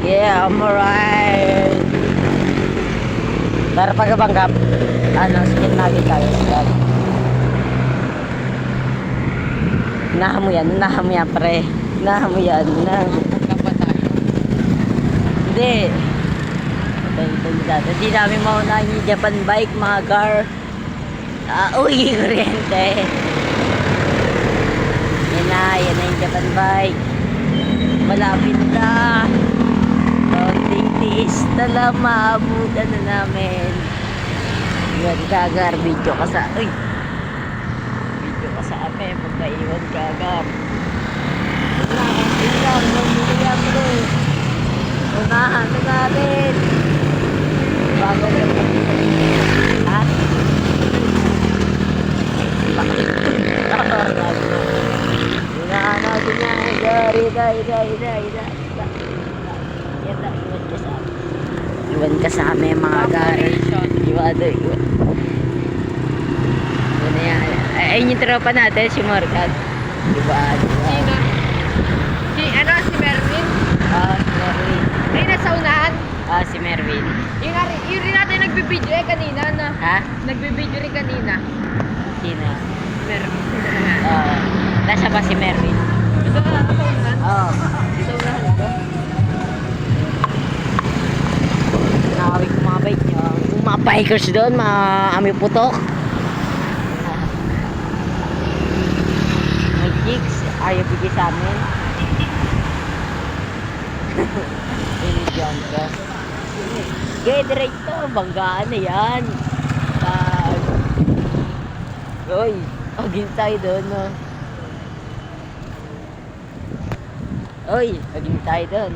Yeah, I'm alright. Tara pagkabanggap. Skin natin tayo. Unahan mo yan, pre. Unahan mo yan. Hindi. Hindi namin maunahan yung Japan bike, mga car. Uy, kuryente. Yan na yung Japan bike. Malapit na. Konting tiis na lang, maabutan na namin. Iwan kagar, video ka sa amin, pagkaiwan kagar. Unahan na natin. Bago na ha? Unahan natin yan. Iwan ka sa amin mga gari. Iwan. Yun na yan. Ayun yung tropa natin, si Morgan. Diba? Si Merwin? Si Merwin. Ay, nasa unahan? Si Merwin. Yung rin natin nagbibideo kanina na. Ha? Nagbibideo rin kanina. Sino? Merwin. Nasa ba si Merwin? Ito na, nasa unahan? Oo. Sa unahan ito? Nakawig ko mga bike nyo. Yung mga bikers doon, mga ami putok. May chicks, ayaw bigay sa amin. Diyan ka. Okay, diretso. Banggaan na yan. Uy, agin tayo doon, no? Uy, agin tayo doon.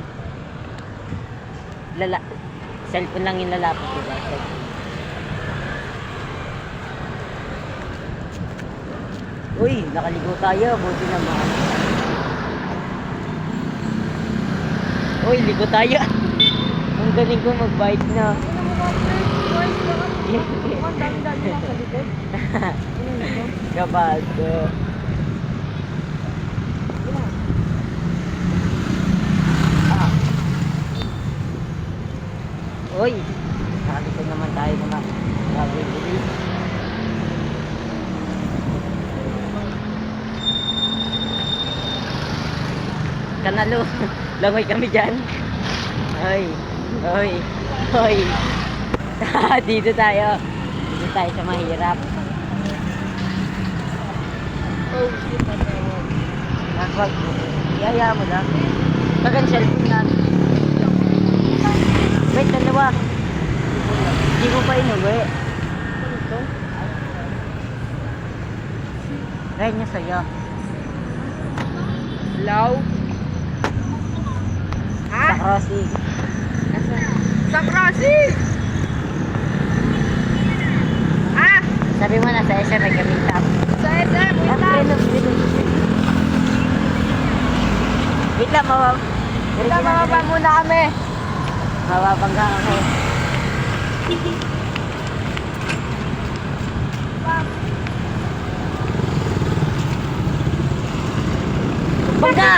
Cellphone lang yung lalapit, diba? Uy, nakaligo tayo. Buti naman. Uy, ligo tayo. Ang galing ko mag-bike na. Kabado. Uy, nakalikod naman tayo mga gagawin. Kanalo, langoy kami dyan. Oy. Dito tayo sa mahirap. Wag, yaya mo lang. Bagan cellphone na. Wait, dalawa. Hindi ko pa inuwi. Kaya niya sa'yo. Law? Sa crossing. Sa crossing! Sabi mo na sa SM nag-meet up. Sa SM, wait lang! Wait lang, Mababa muna kami. mababangga kami. Bangga!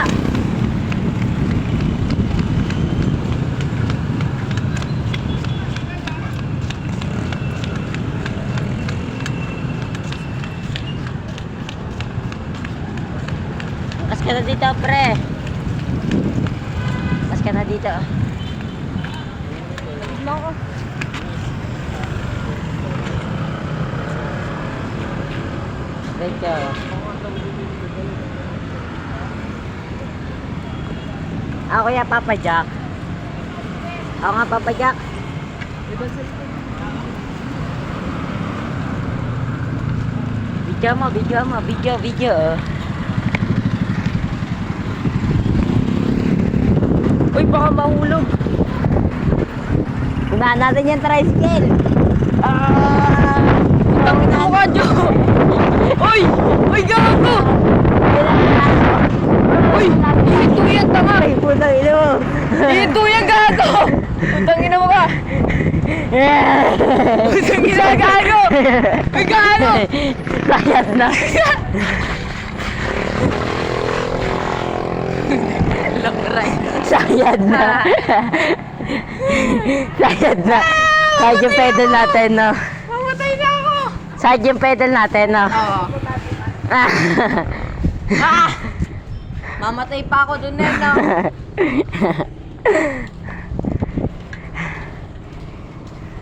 Kas ka na dito, pre. Kas ka na dito. Ako. Dito. Ako ya, Papa Jack. Ako nga, Papa Jack. Video. Uy, baka mahulog. Unahan natin yung tricycle. Tangin mo ka, Jo! Uy! Uy, gago! Uy! Ito yan, tanga! Ay, putang ina mo. Ito yan, gago! Putang ina mo ka! Putang ina, gago! Uy, gago! Sayang na. Long ride. Sayad na. Sayad na. Sayad yung pedal natin, no? Mamatay na ako! Sayad yung pedal natin, no? Oo. Mamatay pa ako dun eh, no?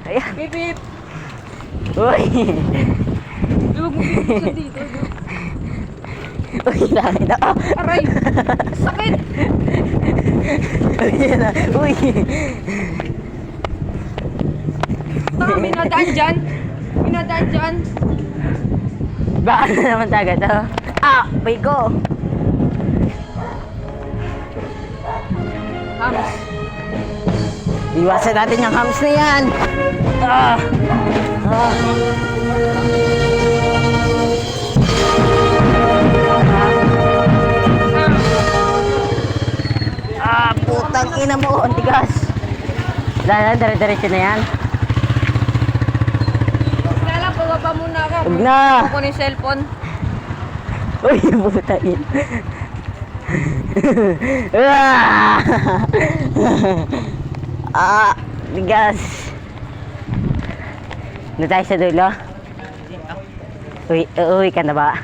Ayan. Bip, bip! Uy! Huwag mo bibuksan dito. Uy, nakita ko. Aray! Sakit! Uy, yan na. Uy! Baka may nadaan dyan. May nadaan dyan. Baka na naman taga to. Ah! Bay ko! Hams. Iwasan natin yung hams na yan! Ah! Ah! Ah! Putang ina mo! Ang tigas! Dahil dire-diretso na yan. Kaya lang, pababa muna ako. Huwag na! Ako ni cellphone. Uy! Putang ina! Ah! Ah! Tigas! Na tayo sa dulo? Uy, uwi ka na ba?